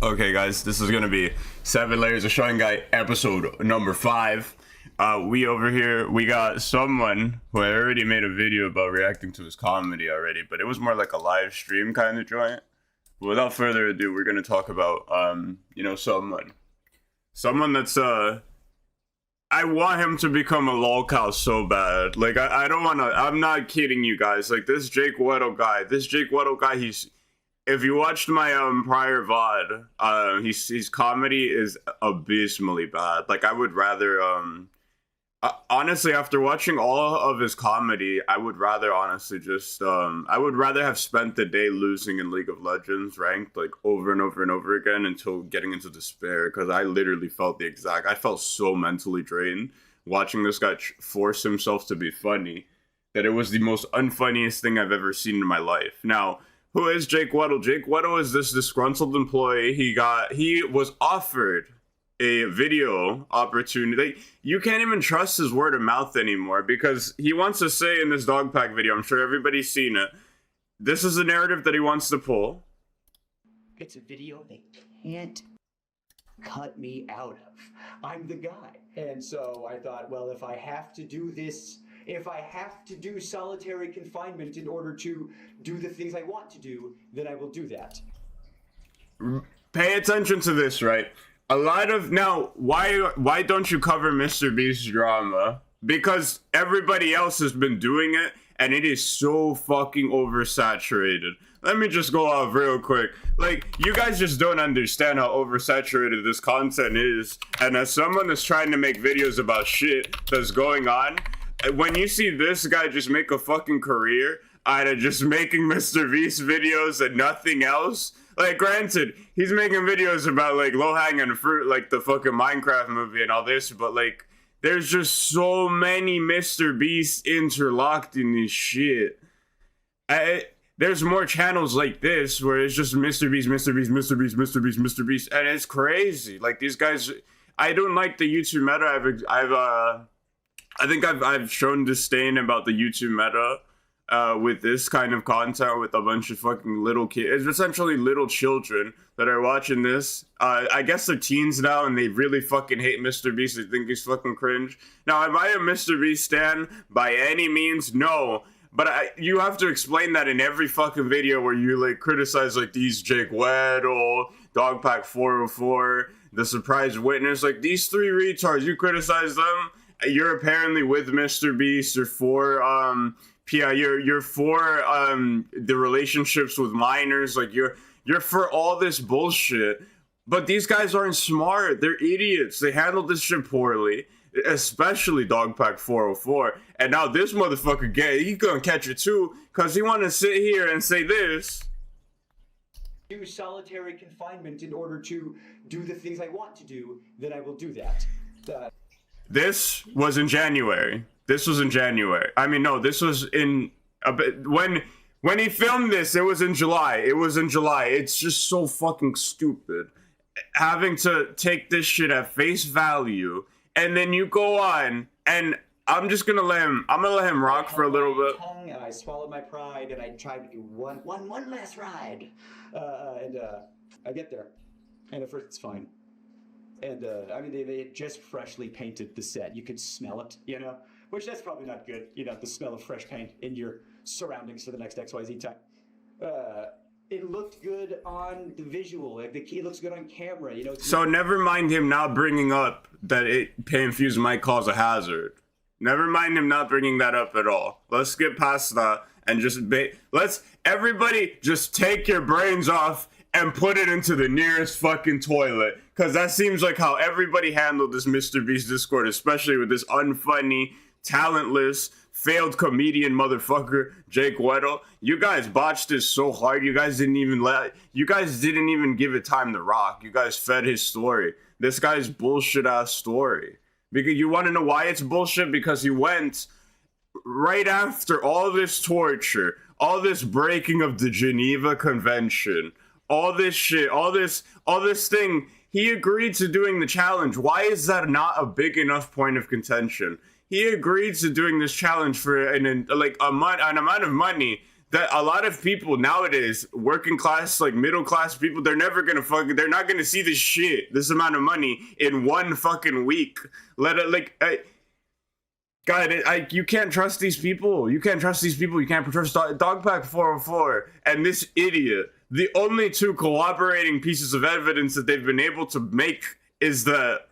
Okay, guys, this is gonna be 7 Layers of Showing Guy episode number 5. We over here, we got someone who I already made a video about reacting to his comedy already, but it was more like a live stream kind of joint. But without further ado, we're gonna talk about, someone that's, I want him to become a lolcow so bad. Like, I don't wanna, I'm not kidding you guys. Like, this Jake Weddle guy, he's, if you watched my prior VOD, his comedy is abysmally bad. Like, I would rather honestly, after watching all of his comedy, I would rather honestly just I would rather have spent the day losing in League of Legends ranked like over and over and over again until getting into despair, because I literally felt I felt so mentally drained watching this guy force himself to be funny that it was the most unfunniest thing I've ever seen in my life. Now, who is Jake Weddle? Jake Weddle is this disgruntled employee. He was offered a video opportunity. You can't even trust his word of mouth anymore, because he wants to say in this dog pack video, I'm sure everybody's seen it, this is the narrative that he wants to pull. It's a video they can't cut me out of. I'm the guy. And so I thought, well, if I have to do this, if I have to do solitary confinement in order to do the things I want to do, then I will do that. Pay attention to this, right? A lot of, now, why don't you cover Mrbeast drama? Because everybody else has been doing it, and it is so fucking oversaturated. Let me just go off real quick. Like, you guys just don't understand how oversaturated this content is. And as someone that's trying to make videos about shit that's going on, when you see this guy just make a fucking career out of just making Mrbeast videos and nothing else, like, granted, he's making videos about, like, low-hanging fruit, like the fucking Minecraft movie and all this, but, like, there's just so many Mrbeasts interlocked in this shit. There's more channels like this where it's just Mrbeast, and it's crazy. Like, these guys, I don't like the YouTube meta. I think I've shown disdain about the YouTube meta with this kind of content, with a bunch of fucking little kids. It's essentially little children that are watching this. I guess they're teens now, and they really fucking hate Mrbeast. They think he's fucking cringe. Now, am I a Mrbeast stan by any means? No. But you have to explain that in every fucking video where you, like, criticize, like, these Jake Weddle, Dogpack 404, The Surprise Witness, like, these three retards, you criticize them. You're apparently with Mrbeast. You're for you're for the relationships with minors. Like, you're for all this bullshit. But these guys aren't smart. They're idiots. They handled this shit poorly, especially Dogpack 404. And now this motherfucker he's gonna catch it too, because he want to sit here and say this. Do solitary confinement in order to do the things I want to do, then I will do that. This was in January. I mean, no, this was in when he filmed this, it was in July. It's just so fucking stupid having to take this shit at face value, and then you go on, and I'm gonna let him rock for a little bit. And I swallowed my pride, and I tried to do one last ride, and I get there, and at first it's fine. And, I mean, they had just freshly painted the set. You could smell it, you know? Which, that's probably not good, you know, the smell of fresh paint in your surroundings for the next XYZ time. It looked good on the visual. Like, the key looks good on camera, you know? So never mind him not bringing up that paint infused might cause a hazard. Never mind him not bringing that up at all. Let's get past that and just everybody just take your brains off and put it into the nearest fucking toilet. Because that seems like how everybody handled this Mrbeast Discord, especially with this unfunny, talentless, failed comedian motherfucker, Jake Weddle. You guys botched this so hard, you guys didn't even give it time to rock. You guys fed his story. This guy's bullshit-ass story. Because you want to know why it's bullshit? Because he went right after all this torture, all this breaking of the Geneva Convention, all this shit, all this thing, he agreed to doing the challenge. Why is that not a big enough point of contention? He agreed to doing this challenge for an amount of money that a lot of people nowadays, working class, like middle class people, they're never gonna they're not gonna see this shit, this amount of money in one fucking week. God, you can't trust these people. You can't trust these people. You can't trust Dogpack 404 and this idiot. The only two cooperating pieces of evidence that they've been able to make is that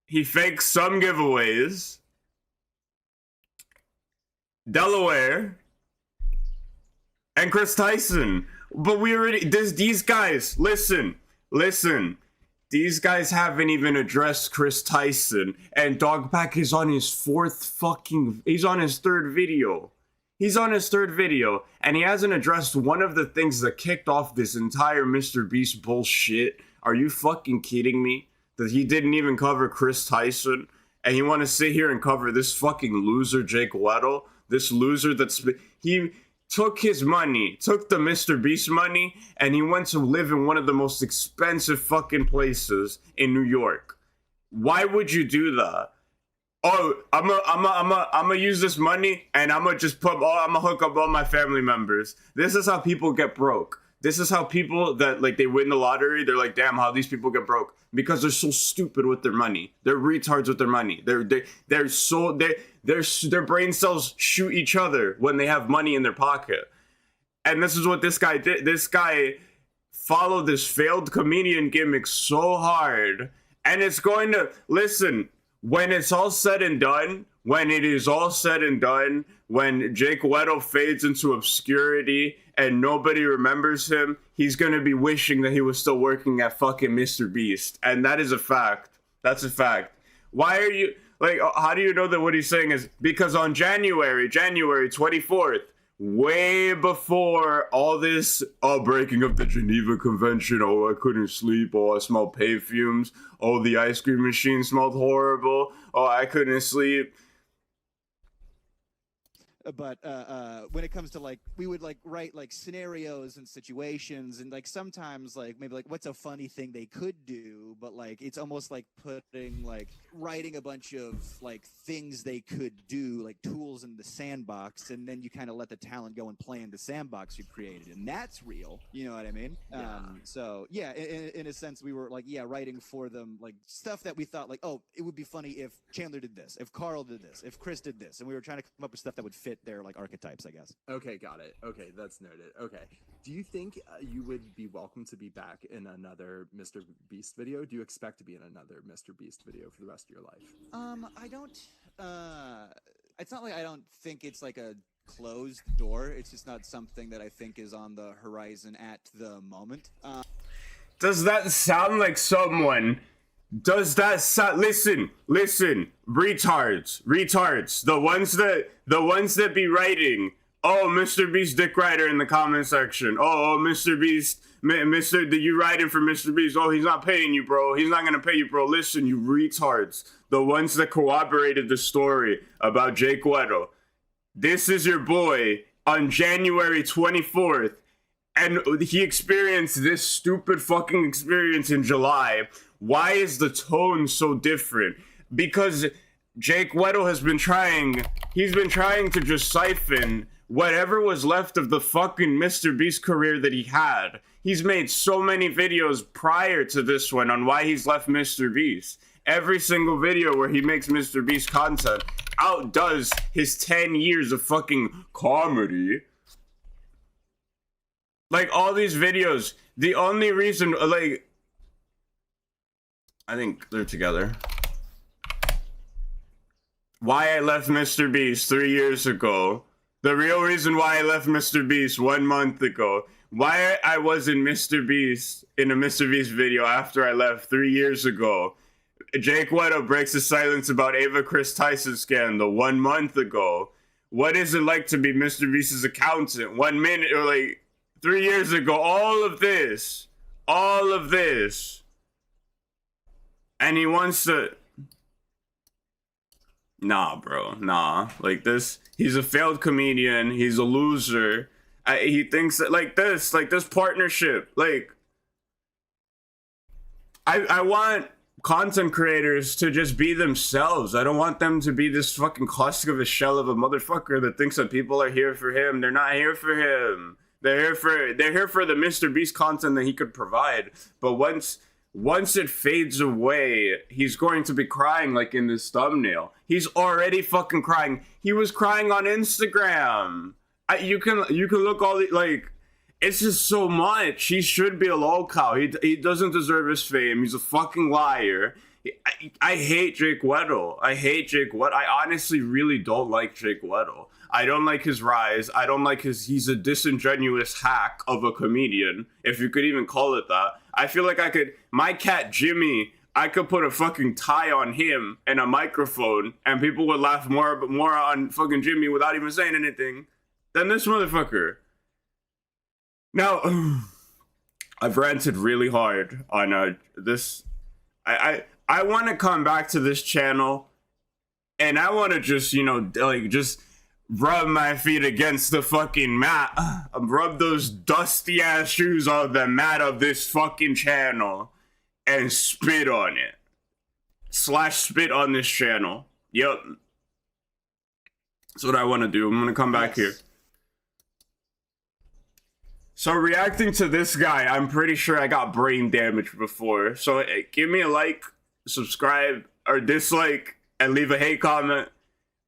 he faked some giveaways, Delaware, and Chris Tyson. But we already, these guys, listen. These guys haven't even addressed Chris Tyson, and Dogpack is on his he's on his third video. He's on his third video, and he hasn't addressed one of the things that kicked off this entire Mrbeast bullshit. Are you fucking kidding me? That he didn't even cover Chris Tyson, and you want to sit here and cover this fucking loser Jake Weddle? This loser he took his money, took the Mrbeast money, and he went to live in one of the most expensive fucking places in New York. Why would you do that? Oh, I'm gonna use this money and I'm gonna hook up all my family members. This is how people get broke. This is how people that like they win the lottery, they're like, damn, how these people get broke? Because they're so stupid with their money. They're retards with their money. Their brain cells shoot each other when they have money in their pocket. And this is what this guy did. This guy followed this failed comedian gimmick so hard, and it's going to listen. When it's all said and done, when it is all said and done, when Jake Weddle fades into obscurity and nobody remembers him, he's going to be wishing that he was still working at fucking Mrbeast. And that is a fact. That's a fact. Why are you, like, how do you know that what he's saying is, because on January 24th, way before all this breaking of the Geneva Convention, I couldn't sleep, I smelled pay fumes, the ice cream machine smelled horrible, I couldn't sleep. But when it comes to like, we would like write like scenarios and situations, and like sometimes like maybe like what's a funny thing they could do, but like it's almost like putting like writing a bunch of like things they could do, like tools in the sandbox, and then you kind of let the talent go and play in the sandbox you created, and that's real. You know what I mean? Yeah. So yeah, in a sense, we were like writing for them like stuff that we thought like, oh, it would be funny if Chandler did this, if Carl did this, if Chris did this, and we were trying to come up with stuff that would fit their like archetypes, I guess. Okay, got it. Okay, that's noted. Okay, do you think you would be welcome to be back in another Mrbeast video? Do you expect to be in another Mrbeast video for the rest of your life? I don't. It's not like I don't think it's like a closed door. It's just not something that I think is on the horizon at the moment. Does that sound like someone? Does that sound? Listen, retards, the ones that be writing, Mrbeast Dick Rider in the comment section. Mrbeast, you writing for Mrbeast? He's not paying you, bro. He's not gonna pay you, bro. Listen, you retards, the ones that corroborated the story about Jake Weddle. This is your boy on January 24th, and he experienced this stupid fucking experience in July. Why is the tone so different? Because Jake Weddle has been trying to just siphon whatever was left of the fucking Mrbeast career that he had. He's made so many videos prior to this one on why he's left Mrbeast. Every single video where he makes Mrbeast content outdoes his 10 years of fucking comedy. Like, all these videos, the only reason, like, I think they're together. Why I left Mrbeast 3 years ago. The real reason why I left Mrbeast 1 month ago. Why I was in Mrbeast, in a Mrbeast video after I left 3 years ago. Jake Weddle breaks his silence about Ava Chris Tyson scandal 1 month ago. What is it like to be Mrbeast's accountant 1 minute, or like 3 years ago? All of this. And he wants to... Nah, bro. Nah. Like this, he's a failed comedian. He's a loser. He thinks that, like this partnership. Like, I want content creators to just be themselves. I don't want them to be this fucking husk of a shell of a motherfucker that thinks that people are here for him. They're not here for him. They're here for the Mrbeast content that he could provide. But once it fades away, he's going to be crying like in this thumbnail. He's already fucking crying. He was crying on Instagram. You can look all the, like, it's just so much. He should be a lolcow. He doesn't deserve his fame. He's a fucking liar. I hate Jake Weddle. I honestly really don't like Jake Weddle. I don't like his rise. I don't like he's a disingenuous hack of a comedian, if you could even call it that. I feel like my cat Jimmy, I could put a fucking tie on him and a microphone and people would laugh more on fucking Jimmy without even saying anything than this motherfucker. Now, I've ranted really hard on this. I want to come back to this channel and I want to just, just rub my feet against the fucking mat. Rub those dusty ass shoes on the mat of this fucking channel and spit on it. /spit on this channel. Yep. That's what I want to do. I'm going to come back here. So reacting to this guy, I'm pretty sure I got brain damage before. So give me a like, subscribe, or dislike, and leave a hate comment.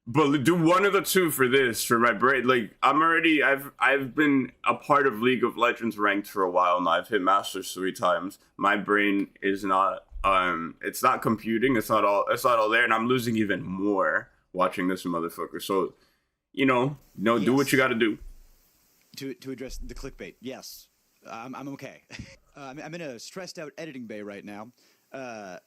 But do one of the two for this, for my brain. Like, I've been a part of League of Legends ranked for a while now. I've hit Masters 3 times. My brain is not, it's not computing. It's not all there, and I'm losing even more watching this motherfucker. So, do what you gotta do. To address the clickbait, yes, I'm okay. I'm in a stressed out editing bay right now. I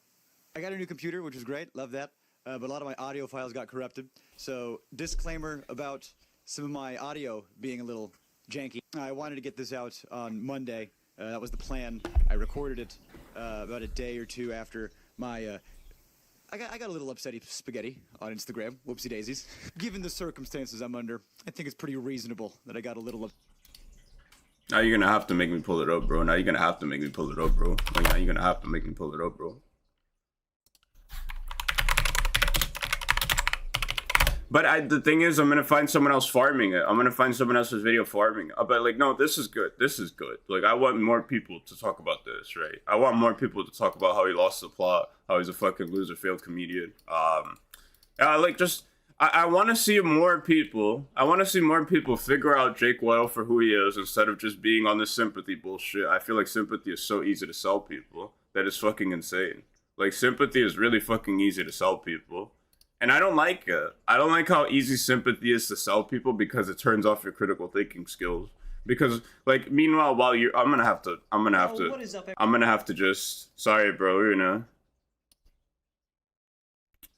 got a new computer, which is great, love that. But a lot of my audio files got corrupted. So disclaimer about some of my audio being a little janky. I wanted to get this out on Monday. That was the plan. I recorded it about a day or two after my. I got a little upsetty spaghetti on Instagram. Whoopsie daisies. Given the circumstances I'm under, I think it's pretty reasonable that I got a little. Now you're gonna have to make me pull it up, bro. Now you're gonna have to make me pull it up, bro. Now you're gonna have to make me pull it up, bro. But the thing is, I'm gonna find someone else farming it. I'm gonna find someone else's video farming it. But like, no, this is good. This is good. Like, I want more people to talk about this, right? I want more people to talk about how he lost the plot, how he's a fucking loser, failed comedian. I want to see more people. I want to see more people figure out Jake Weddle for who he is instead of just being on this sympathy bullshit. I feel like sympathy is so easy to sell people that it's fucking insane. Like, sympathy is really fucking easy to sell people. And I don't like it. I don't like how easy sympathy is to sell people because it turns off your critical thinking skills. Because, like, meanwhile, while I'm gonna have to just, sorry, bro,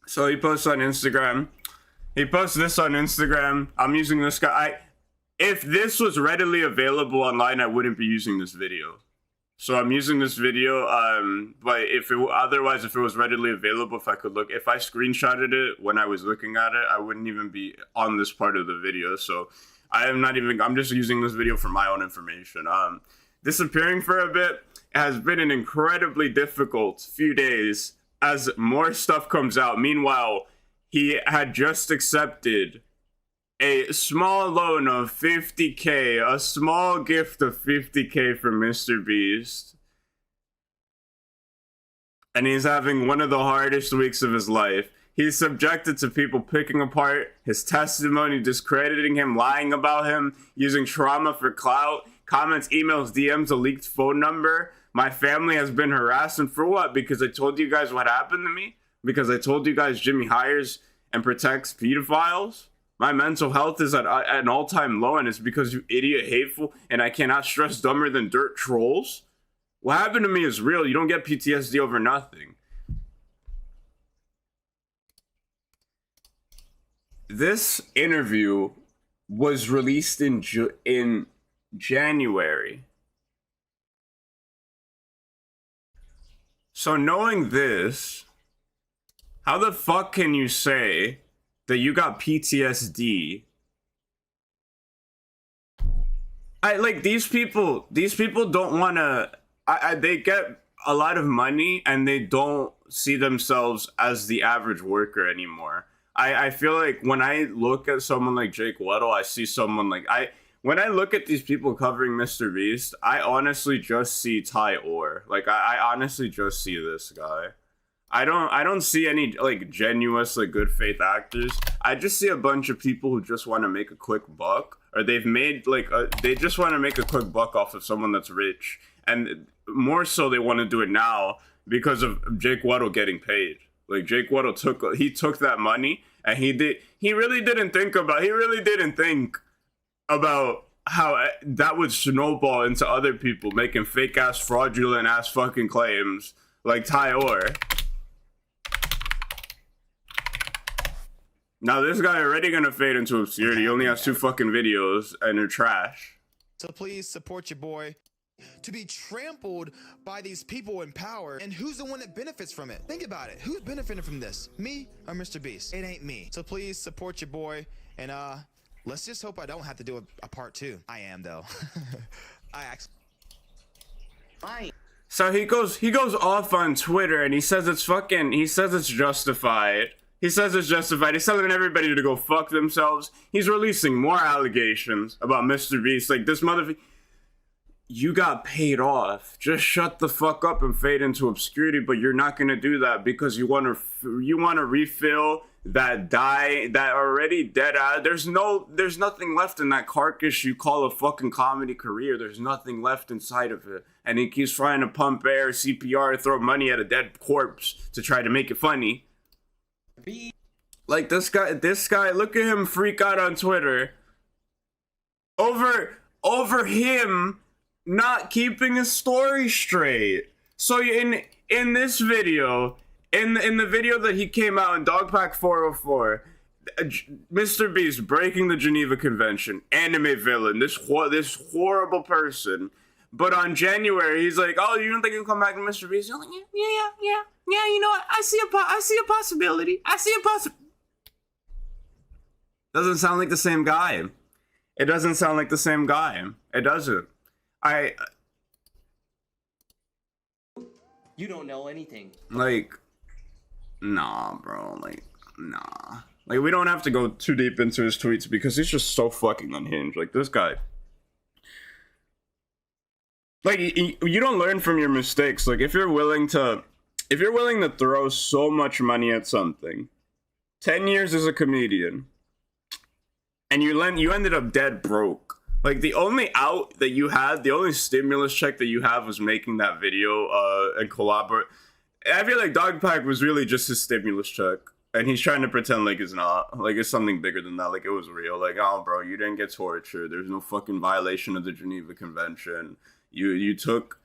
So he posts on Instagram. He posts this on Instagram. I'm using this guy. If this was readily available online, I wouldn't be using this video. So I'm using this video, but if it was readily available, if I screenshotted it when I was looking at it, I wouldn't even be on this part of the video. So I'm just using this video for my own information. Disappearing for a bit has been an incredibly difficult few days as more stuff comes out. Meanwhile, he had just accepted a small loan of 50K, a small gift of 50K from Mrbeast. And he's having one of the hardest weeks of his life. He's subjected to people picking apart his testimony, discrediting him, lying about him, using trauma for clout, comments, emails, DMs, a leaked phone number. My family has been harassed, and for what? Because I told you guys what happened to me? Because I told you guys Jimmy hires and protects pedophiles? My mental health is at an all-time low, and it's because you idiot hateful, and I cannot stress dumber than dirt trolls. What happened to me is real. You don't get PTSD over nothing. This interview was released in January. So knowing this, how the fuck can you say that you got PTSD? These people don't want to, they get a lot of money and they don't see themselves as the average worker anymore. I feel like when I look at someone like Jake Weddle, I see someone like when I look at these people covering Mrbeast, I honestly just see Ty Orr. Like I honestly just see this guy. I don't see any like genuine like good faith actors. I just see a bunch of people who just want to make a quick buck, or they've made like they just want to make a quick buck off of someone that's rich, and more so they want to do it now because of Jake Weddle getting paid. Like Jake Weddle took that money and he really didn't think about how that would snowball into other people making fake ass fraudulent ass fucking claims like Ty Orr. Now this guy already gonna fade into obscurity. He only has 2 fucking videos and they're trash. So please support your boy. To be trampled by these people in power, and who's the one that benefits from it? Think about it. Who's benefiting from this? Me or Mrbeast? It ain't me. So please support your boy, and let's just hope I don't have to do a part 2. I am though. I actually. Fine. So he goes off on Twitter and he says it's justified. He's telling everybody to go fuck themselves. He's releasing more allegations about Mrbeast. Like this motherfucker. You got paid off. Just shut the fuck up and fade into obscurity. But you're not gonna do that because you want to refill that already dead eye. There's nothing left in that carcass you call a fucking comedy career. There's nothing left inside of it. And he keeps trying to pump air, CPR, throw money at a dead corpse to try to make it funny. Like this guy, look at him freak out on Twitter over him not keeping his story straight. So in this video, in the video that he came out in Dogpack 404, Mrbeast breaking the Geneva Convention, anime villain, this horrible person. But on January, he's like, "Oh, you don't think you can come back to Mrbeast?" You're like, yeah. You know what? I see a possibility. Doesn't sound like the same guy. It doesn't sound like the same guy. It doesn't. You don't know anything. Like, nah, bro. Like, nah. Like, we don't have to go too deep into his tweets because he's just so fucking unhinged. Like, this guy. Like, you don't learn from your mistakes. Like, if you're willing to throw so much money at something, 10 years as a comedian, and you ended up dead broke. Like, the only out that you had, the only stimulus check that you have was making that video and collaborate. I feel like Dogpack was really just his stimulus check. And he's trying to pretend like it's not. Like, it's something bigger than that. Like, it was real. Like, oh, bro, you didn't get tortured. There's no fucking violation of the Geneva Convention. You took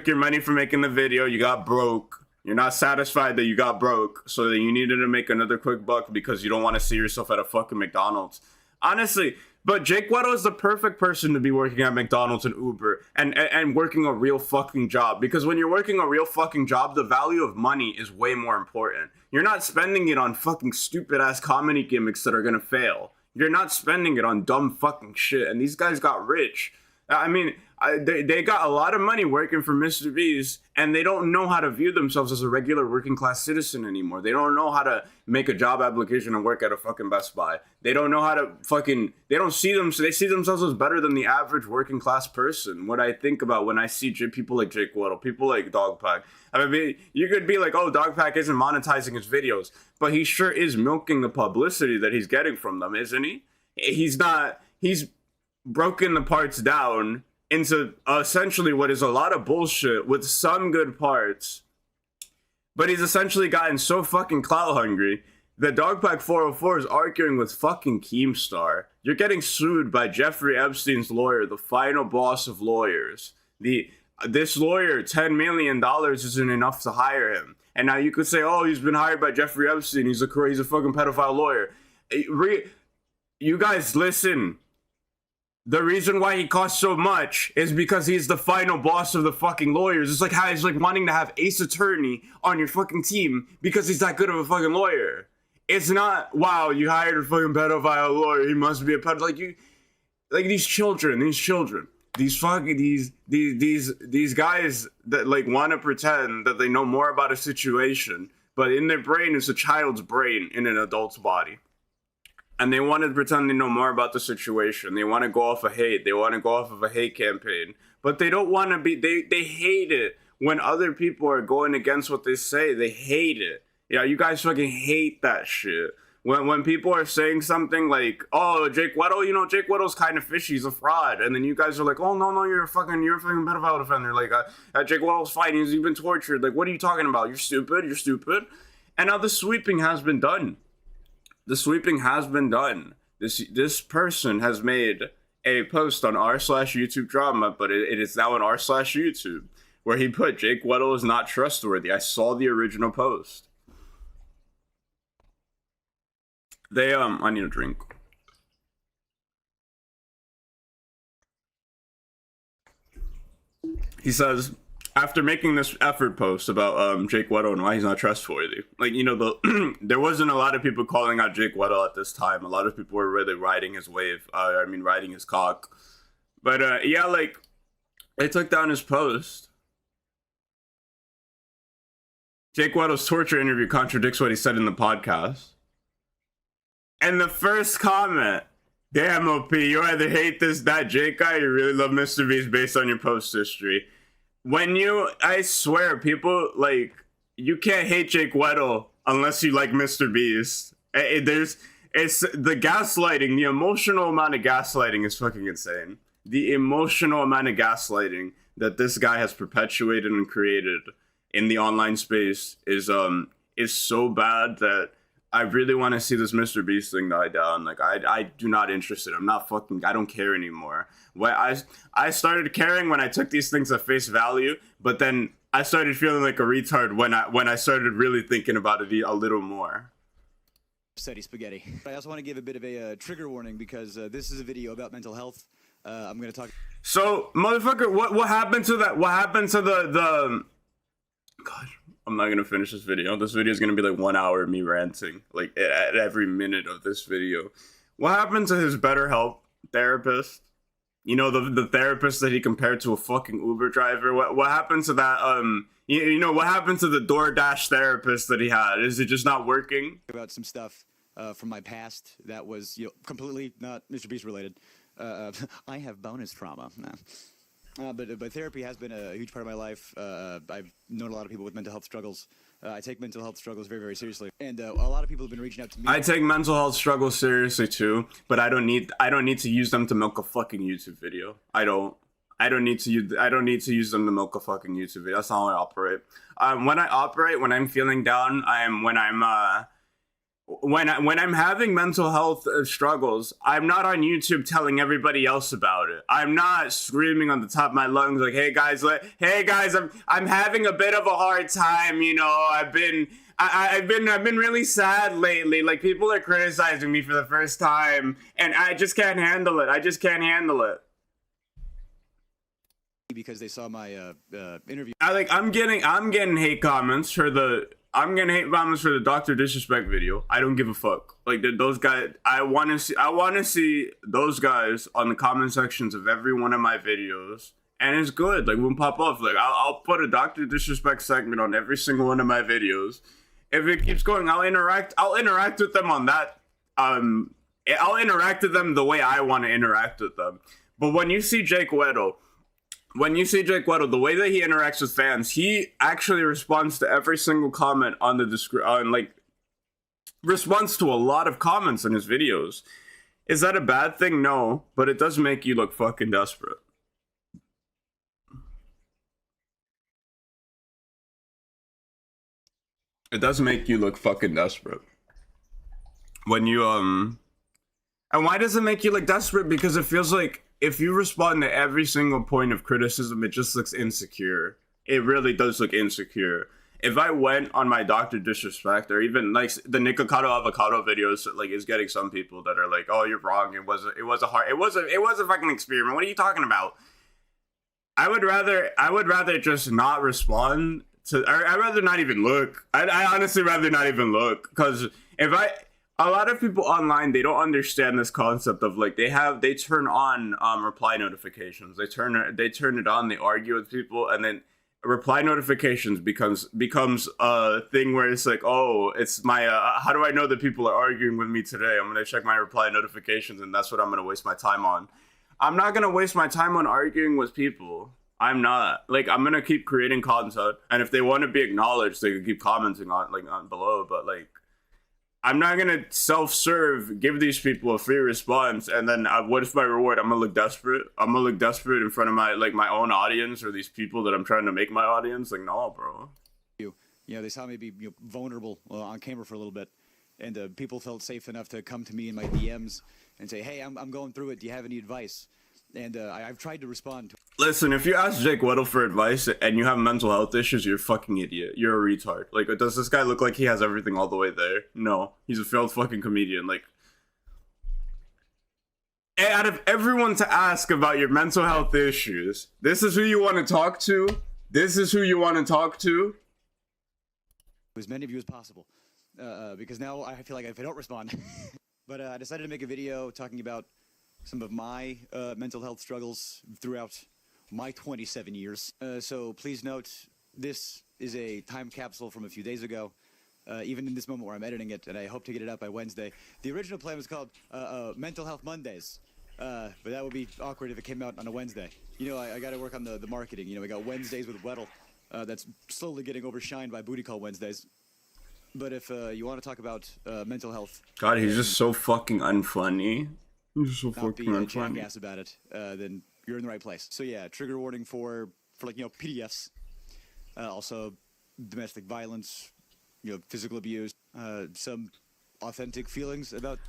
your money for making the video. You got broke. You're not satisfied that you got broke. So that you needed to make another quick buck because you don't want to see yourself at a fucking McDonald's. Honestly, but Jake Weddle is the perfect person to be working at McDonald's and Uber and working a real fucking job. Because when you're working a real fucking job, the value of money is way more important. You're not spending it on fucking stupid ass comedy gimmicks that are gonna fail. You're not spending it on dumb fucking shit. And these guys got rich. I mean, they got a lot of money working for Mrbeast, and they don't know how to view themselves as a regular working class citizen anymore. They don't know how to make a job application and work at a fucking Best Buy. They don't know how to they see themselves as better than the average working class person. What I think about when I see people like Jake Weddle, people like Dogpack. I mean, you could be like, oh, Dogpack isn't monetizing his videos, but he sure is milking the publicity that he's getting from them, isn't he? He's broken the parts down into essentially what is a lot of bullshit with some good parts. But he's essentially gotten so fucking clout hungry that Dogpack 404 is arguing with fucking Keemstar. You're getting sued by Jeffrey Epstein's lawyer, the final boss of lawyers. This lawyer, $10 million isn't enough to hire him. And now you could say, oh, he's been hired by Jeffrey Epstein. He's a fucking pedophile lawyer. You guys, listen. The reason why he costs so much is because he's the final boss of the fucking lawyers. It's like how he's like wanting to have Ace Attorney on your fucking team because he's that good of a fucking lawyer. It's not, wow, you hired a fucking pedophile lawyer. He must be a pedophile. Like these children. these guys that like want to pretend that they know more about a situation, but in their brain is a child's brain in an adult's body. And they want to pretend they know more about the situation. They want to go off of hate. They want to go off of a hate campaign. But they don't want to be, they hate it when other people are going against what they say. They hate it. Yeah, you guys fucking hate that shit. When people are saying something like, oh, Jake Weddle, you know, Jake Weddle's kind of fishy, he's a fraud. And then you guys are like, oh, no, you're a fucking pedophile offender. Like, Jake Weddle's fine, he's been tortured. Like, what are you talking about? You're stupid. And now the sweeping has been done. This person has made a post on r/YouTube drama, but it is now on r/YouTube, where he put Jake Weddle is not trustworthy. I saw the original post. I need a drink. He says, after making this effort post about Jake Weddle and why he's not trustworthy, like, you know, there wasn't a lot of people calling out Jake Weddle at this time. A lot of people were really riding his wave. Riding his cock. But yeah, like, they took down his post. Jake Weddle's torture interview contradicts what he said in the podcast. And the first comment, damn OP, you either hate that Jake guy, or you really love Mrbeast based on your post history. I swear, people, like, you can't hate Jake Weddle unless you like Mrbeast. It's the gaslighting, the emotional amount of gaslighting is fucking insane. The emotional amount of gaslighting that this guy has perpetuated and created in the online space is so bad that I really want to see this Mrbeast thing die down. Like, I do not interested. I don't care anymore. I started caring when I took these things at face value, but then I started feeling like a retard when I started really thinking about it a little more. Spaghetti. I also want to give a bit of a trigger warning because this is a video about mental health. I'm going to talk. So, motherfucker, what happened to that? What happened to the? God, I'm not gonna finish this video. This video is gonna be like 1 hour of me ranting, like at every minute of this video. What happened to his BetterHelp therapist? You know, the therapist that he compared to a fucking Uber driver. What happened to that? You know, what happened to the DoorDash therapist that he had? Is it just not working? About some stuff from my past that was, you know, completely not Mrbeast related. I have bonus trauma. But therapy has been a huge part of my life. I've known a lot of people with mental health struggles. I take mental health struggles very, very seriously, and a lot of people have been reaching out to me. I take mental health struggles seriously too, but I don't need to use them to milk a fucking YouTube video. I don't need to use them to milk a fucking YouTube video. That's not how I operate. When I'm feeling down, when I'm having mental health struggles, I'm not on YouTube telling everybody else about it. I'm not screaming on the top of my lungs like, hey guys, I'm having a bit of a hard time, you know. I've been really sad lately. Like, people are criticizing me for the first time, and I just can't handle it. Because they saw my interview. I'm getting hate comments for the Dr. Disrespect video. I don't give a fuck. Like, those guys, I want to see those guys on the comment sections of every one of my videos, and it's good. Like, we'll pop off. Like, I'll put a Dr. Disrespect segment on every single one of my videos. If it keeps going, I'll interact with them on that. I'll interact with them the way I want to interact with them. But when you see Jake Weddle, the way that he interacts with fans, he actually responds to every single comment on the responds to a lot of comments in his videos. Is that a bad thing? No, but it does make you look fucking desperate. It does make you look fucking desperate. When you, and why does it make you look desperate? Because it feels like, if you respond to every single point of criticism, it just looks insecure. It really does look insecure. If I went on my Dr. Disrespect, or even like the Nikocado Avocado videos, like, is getting some people that are like, oh, you're wrong. It was a fucking experiment. What are you talking about? I would rather just not respond to, or I'd rather not even look. I honestly rather not even look, because a lot of people online, they don't understand this concept of like they turn on reply notifications. They turn it on, they argue with people, and then reply notifications becomes a thing where it's like, oh, it's my how do I know that people are arguing with me today? I'm gonna check my reply notifications, and that's what I'm gonna waste my time on. I'm not gonna waste my time on arguing with people. I'm not. Like, I'm gonna keep creating content, and if they want to be acknowledged, they can keep commenting on below. But like, I'm not gonna self-serve, give these people a free response, and then what is my reward? I'm gonna look desperate. I'm gonna look desperate in front of my own audience or these people that I'm trying to make my audience. Like, no, bro. You know, they saw me be vulnerable on camera for a little bit, and people felt safe enough to come to me in my DMs and say, "Hey, I'm going through it. Do you have any advice?" And I've tried to respond to. Listen, if you ask Jake Weddle for advice and you have mental health issues, you're a fucking idiot. You're a retard. Like, does this guy look like he has everything all the way there? No. He's a failed fucking comedian. Like, out of everyone to ask about your mental health issues, this is who you want to talk to? This is who you want to talk to? As many of you as possible, because now I feel like if I don't respond. But I decided to make a video talking about some of my mental health struggles throughout my 27 years. So please note, this is a time capsule from a few days ago, even in this moment where I'm editing it, and I hope to get it up by Wednesday. The original plan was called Mental Health Mondays, but that would be awkward if it came out on a Wednesday. You know, I got to work on the marketing. You know, we got Wednesdays with Weddle. That's slowly getting overshined by Booty Call Wednesdays. But if you want to talk about mental health... God, he's just so fucking unfunny. He's so not fucking be a unfunny. jackass about it, then you're in the right place. So yeah, trigger warning for like, you know, PDFs. Also domestic violence, you know, physical abuse, some authentic feelings about...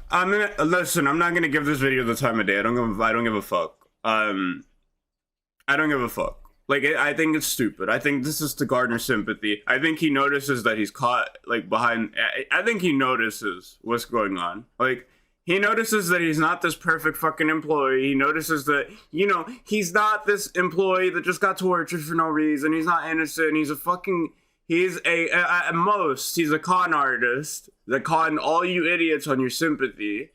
Listen, I'm not gonna give this video the time of day. I don't give a fuck. I don't give a fuck. Like, I think it's stupid. I think this is to garner sympathy. I think he notices that he's caught, like, behind... I think he notices what's going on. Like, he notices that he's not this perfect fucking employee. He notices that, you know, he's not this employee that just got tortured for no reason. He's not innocent. He's a fucking... He's at most, he's a con artist that conned all you idiots on your sympathy.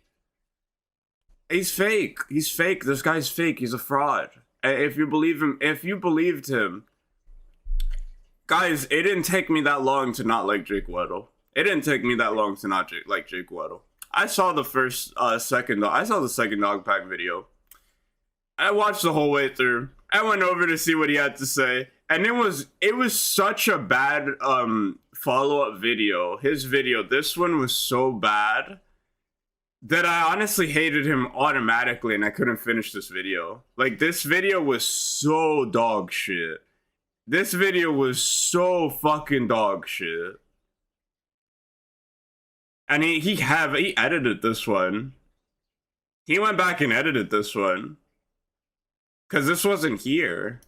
He's fake. He's fake. This guy's fake. He's a fraud. If you believe him, if you believed him, guys, it didn't take me that long to not like Jake Weddle. It didn't take me that long to not like Jake Weddle. I saw the second dog pack video. I watched the whole way through. I went over to see what he had to say, and it was such a bad follow-up video. His video, this one was so bad that I honestly hated him automatically, and I couldn't finish this video. Like, this video was so dog shit. This video was so fucking dog shit. And he edited this one. He went back and edited this one. Because this wasn't here.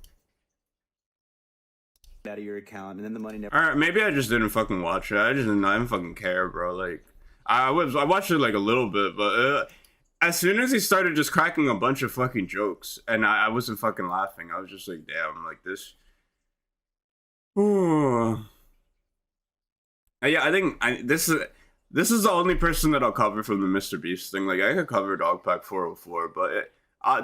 Out of your account, and then the money never... Alright, maybe I just didn't fucking watch it. I didn't fucking care, bro. Like, I watched it like a little bit, but as soon as he started just cracking a bunch of fucking jokes, and I wasn't fucking laughing, I was just like, damn, like this. Ooh. Yeah, I think this is the only person that I'll cover from the Mrbeast thing. Like, I could cover Dogpack 404, but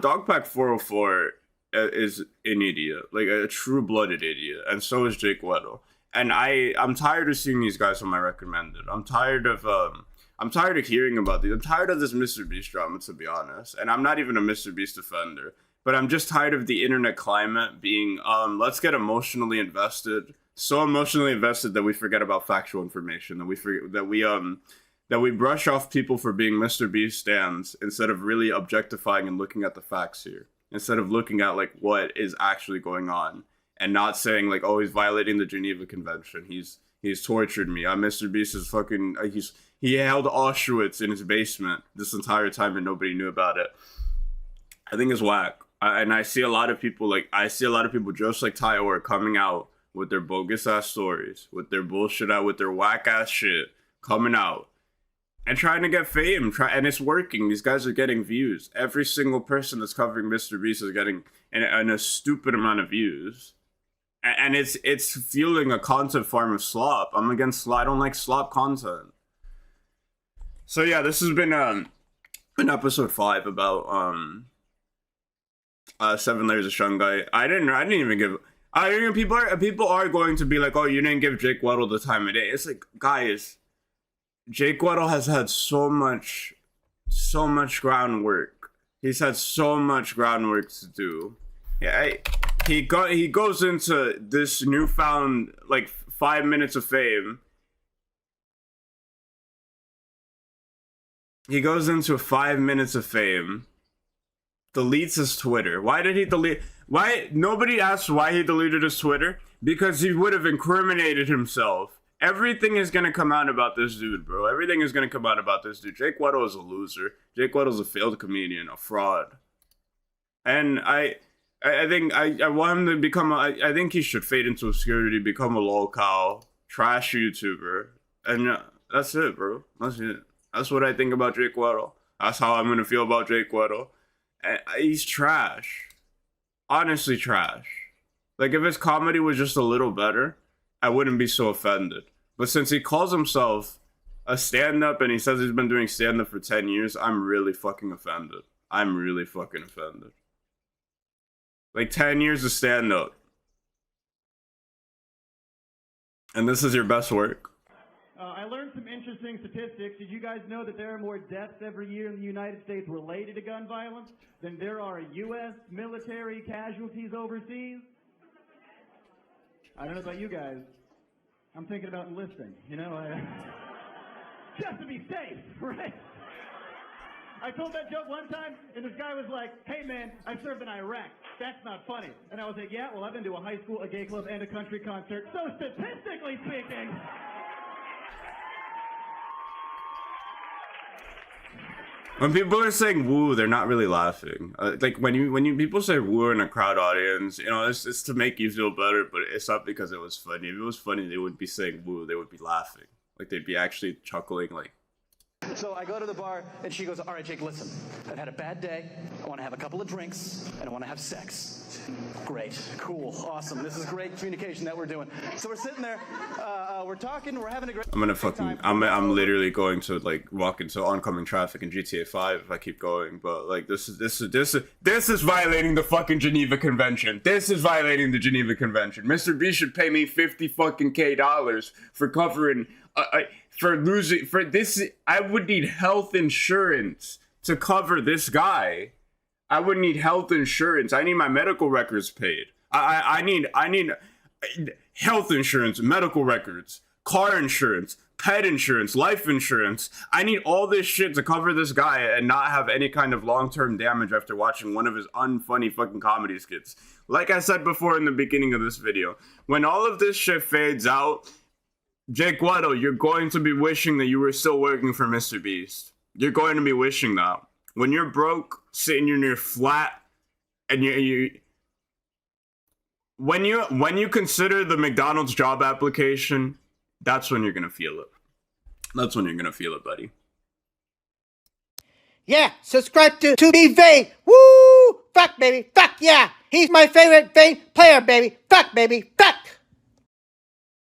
Dogpack 404 is an idiot, like a true-blooded idiot, and so is Jake Weddle. And I'm tired of seeing these guys on my recommended. I'm tired of hearing about these. I'm tired of this Mrbeast drama, to be honest. And I'm not even a Mrbeast defender, but I'm just tired of the internet climate being let's get emotionally invested, so emotionally invested that we forget about factual information, that we brush off people for being Mrbeast stands instead of really objectifying and looking at the facts here, instead of looking at like what is actually going on. And not saying like, oh, he's violating the Geneva Convention. He's tortured me. Mrbeast is fucking. He held Auschwitz in his basement this entire time and nobody knew about it. I think it's whack. And I see a lot of people just like Tyor coming out with their bogus ass stories, with their bullshit out, with their whack ass shit coming out and trying to get fame. And it's working. These guys are getting views. Every single person that's covering Mrbeast is getting a stupid amount of views. And it's fueling a content farm of slop. I'm against slop. I don't like slop content. So yeah, this has been episode 5 about 7 Layers of Shungai. I didn't even give. People are going to be like, oh, you didn't give Jake Weddle the time of day. It's like, guys, Jake Weddle has had so much groundwork. He's had so much groundwork to do. Yeah, he goes into this newfound like 5 minutes of fame. He goes into 5 minutes of fame, deletes his Twitter. Why did he delete? Why? Nobody asked why he deleted his Twitter. Because he would have incriminated himself. Everything is going to come out about this dude, bro. Everything is going to come out about this dude. Jake Weddle is a loser. Jake Weddle is a failed comedian, a fraud. And I think I want him to become I think he should fade into obscurity, become a lolcow, trash YouTuber. And that's it, bro. That's it. That's what I think about Jake Weddle. That's how I'm going to feel about Jake Weddle. He's trash. Honestly trash. Like, if his comedy was just a little better, I wouldn't be so offended. But since he calls himself a stand-up and he says he's been doing stand-up for 10 years, I'm really fucking offended. I'm really fucking offended. Like, 10 years of stand-up. And this is your best work? I learned some interesting statistics. Did you guys know that there are more deaths every year in the United States related to gun violence than there are U.S. military casualties overseas? I don't know about you guys. I'm thinking about enlisting, you know, just to be safe, right? I told that joke one time, and this guy was like, hey man, I served in Iraq. That's not funny. And I was like, yeah, well, I've been to a high school, a gay club, and a country concert. So statistically speaking... When people are saying woo, they're not really laughing. Like when you people say woo in a crowd audience, you know, it's to make you feel better, but it's not because it was funny. If it was funny, they would be saying woo. They would be laughing. Like they'd be actually chuckling. Like. So I go to the bar, and she goes, all right, Jake, listen. I've had a bad day. I want to have a couple of drinks, and I want to have sex. Great. Cool. Awesome. This is great communication that we're doing. So we're sitting there. We're talking. We're having a great time. I'm literally going to like walk into oncoming traffic in GTA 5 if I keep going. But like this is violating the fucking Geneva Convention. This is violating the Geneva Convention. Mrbeast should pay me $50 for covering. For losing, for this, I would need health insurance to cover this guy. I would need health insurance. I need my medical records paid. I need health insurance, medical records, car insurance, pet insurance, life insurance. I need all this shit to cover this guy and not have any kind of long-term damage after watching one of his unfunny fucking comedy skits. Like I said before in the beginning of this video, when all of this shit fades out, Jake Weddle, you're going to be wishing that you were still working for Mrbeast. You're going to be wishing that. When you're broke, sitting in your flat, and when you consider the McDonald's job application, that's when you're gonna feel it. That's when you're gonna feel it, buddy. Yeah, subscribe to be Vane. Woo! Fuck, baby. Fuck, yeah. He's my favorite Vane player, baby. Fuck, baby.